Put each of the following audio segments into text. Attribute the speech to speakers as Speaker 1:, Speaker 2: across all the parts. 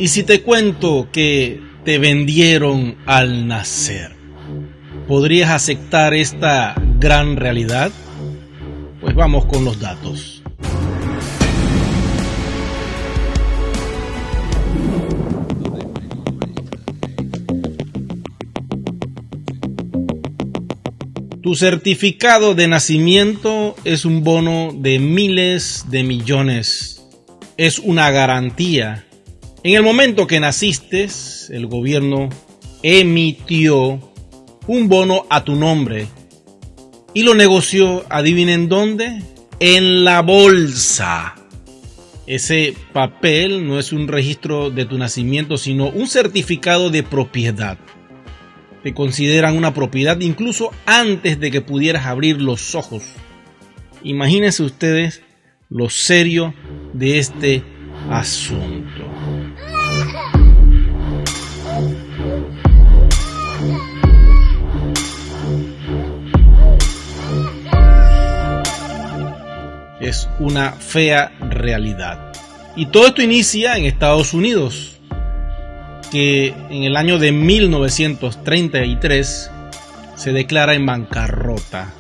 Speaker 1: ¿Y si te cuento que te vendieron al nacer? ¿Podrías aceptar esta gran realidad? Pues vamos con los datos. Tu certificado de nacimiento es un bono de miles de millones. Es una garantía. En el momento que naciste, el gobierno emitió un bono a tu nombre y lo negoció, adivinen dónde, en la bolsa. Ese papel no es un registro de tu nacimiento, sino un certificado de propiedad. Te consideran una propiedad incluso antes de que pudieras abrir los ojos. Imagínense ustedes lo serio de este asunto. Es una fea realidad. Y todo esto inicia en Estados Unidos, que en el año de 1933 se declara en bancarrota.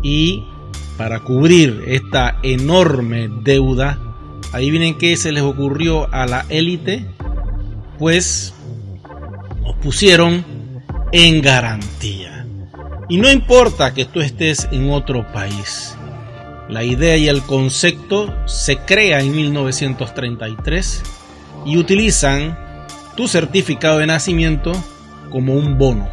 Speaker 1: Y para cubrir esta enorme deuda, adivinen qué se les ocurrió a la élite, pues nos pusieron en garantía. Y no importa que tú estés en otro país, la idea y el concepto se crea en 1933 y utilizan tu certificado de nacimiento como un bono.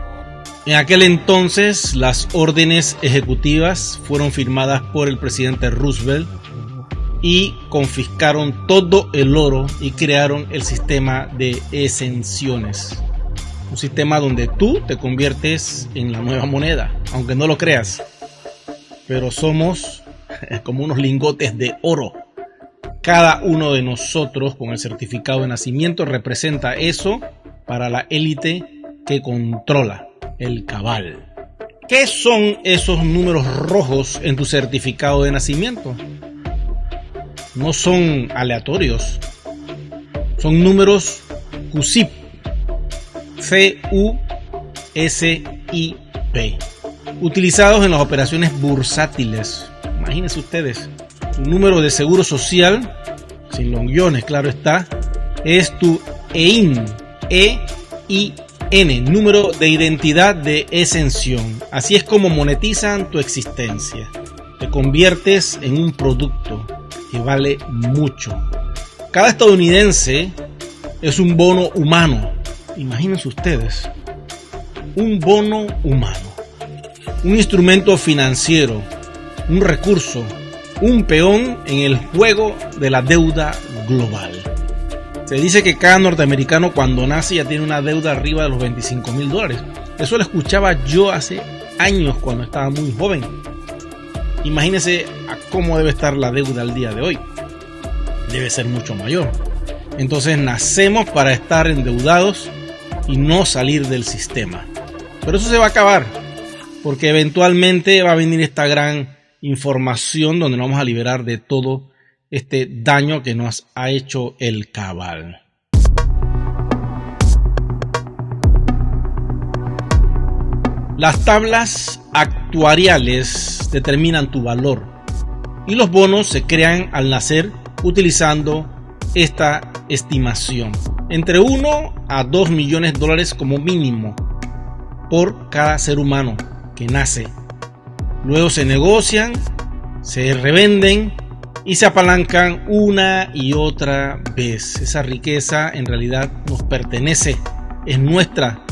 Speaker 1: En aquel entonces las órdenes ejecutivas fueron firmadas por el presidente Roosevelt y confiscaron todo el oro y crearon el sistema de exenciones. Un sistema donde tú te conviertes en la nueva moneda, aunque no lo creas. Pero somos como unos lingotes de oro. Cada uno de nosotros con el certificado de nacimiento representa eso para la élite que controla el cabal. ¿Qué son esos números rojos en tu certificado de nacimiento? No son aleatorios. Son números CUSIP. C-U-S-I-P. Utilizados en las operaciones bursátiles. Imagínense ustedes. Tu número de seguro social, sin los guiones, claro está, es tu EIN, E-I-N, número de identidad de exención. Así es como monetizan tu existencia. Te conviertes en un producto que vale mucho. Cada estadounidense es un bono humano. Imagínense ustedes, un bono humano, un instrumento financiero, un recurso, un peón en el juego de la deuda global. Se dice que cada norteamericano cuando nace ya tiene una deuda arriba de los $25,000. Eso lo escuchaba yo hace años cuando estaba muy joven. Imagínense a cómo debe estar la deuda al día de hoy. Debe ser mucho mayor. Entonces nacemos para estar endeudados y no salir del sistema. Pero eso se va a acabar, porque eventualmente va a venir esta gran información donde nos vamos a liberar de todo este daño que nos ha hecho el cabal. Las tablas actuariales determinan tu valor y los bonos se crean al nacer utilizando esta estimación. Entre 1 a 2 millones de dólares como mínimo por cada ser humano que nace. Luego se negocian, se revenden y se apalancan una y otra vez. Esa riqueza en realidad nos pertenece, es nuestra,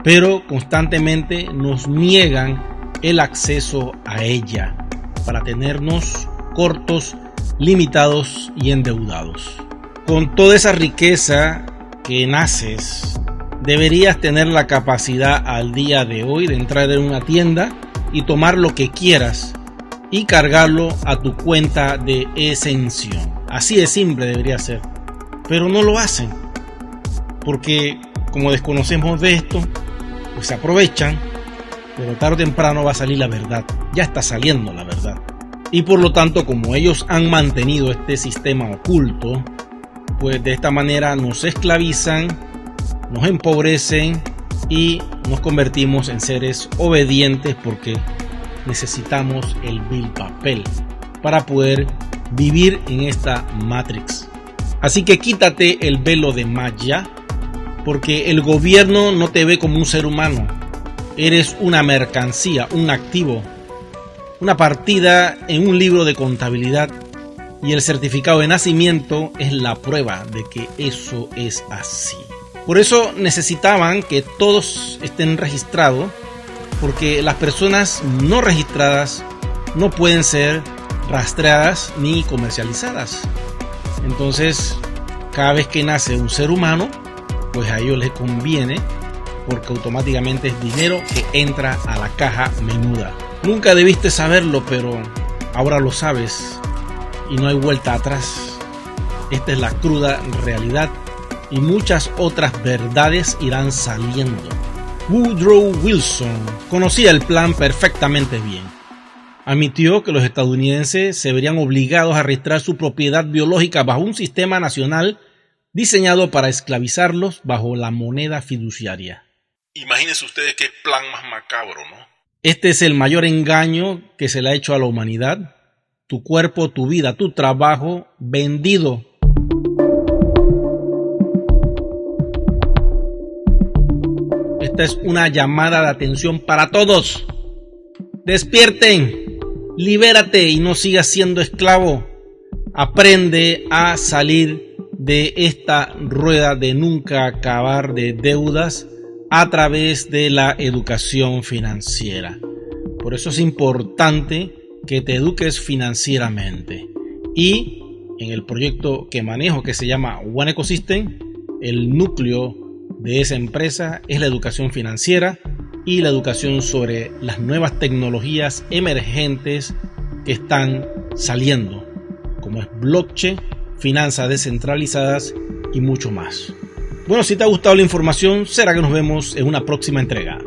Speaker 1: pero constantemente nos niegan el acceso a ella para tenernos cortos, limitados y endeudados. Con toda esa riqueza que naces, deberías tener la capacidad al día de hoy de entrar en una tienda y tomar lo que quieras y cargarlo a tu cuenta de exención. Así de simple debería ser, pero no lo hacen porque como desconocemos de esto, pues se aprovechan, pero tarde o temprano va a salir la verdad. Ya está saliendo la verdad. Y por lo tanto, como ellos han mantenido este sistema oculto, pues de esta manera nos esclavizan, nos empobrecen y nos convertimos en seres obedientes porque necesitamos el vil papel para poder vivir en esta Matrix. Así que quítate el velo de Maya, porque el gobierno no te ve como un ser humano. Eres una mercancía, un activo, una partida en un libro de contabilidad, y el certificado de nacimiento es la prueba de que eso es así. Por eso necesitaban que todos estén registrados, porque las personas no registradas no pueden ser rastreadas ni comercializadas. Entonces, cada vez que nace un ser humano, pues a ellos les conviene, porque automáticamente es dinero que entra a la caja menuda. Nunca debiste saberlo, pero ahora lo sabes y no hay vuelta atrás. Esta es la cruda realidad y muchas otras verdades irán saliendo. Woodrow Wilson conocía el plan perfectamente bien. Admitió que los estadounidenses se verían obligados a registrar su propiedad biológica bajo un sistema nacional diseñado para esclavizarlos bajo la moneda fiduciaria.
Speaker 2: Imagínense ustedes qué plan más macabro, ¿no?
Speaker 1: Este es el mayor engaño que se le ha hecho a la humanidad. Tu cuerpo, tu vida, tu trabajo vendido. Esta es una llamada de atención para todos. Despierten, libérate y no sigas siendo esclavo. Aprende a salir de esta rueda de nunca acabar de deudas a través de la educación financiera. Por eso es importante que te eduques financieramente. Y en el proyecto que manejo, que se llama One Ecosystem, el núcleo de esa empresa es la educación financiera y la educación sobre las nuevas tecnologías emergentes que están saliendo, como es blockchain, finanzas descentralizadas y mucho más. Bueno, si te ha gustado la información, será que nos vemos en una próxima entrega.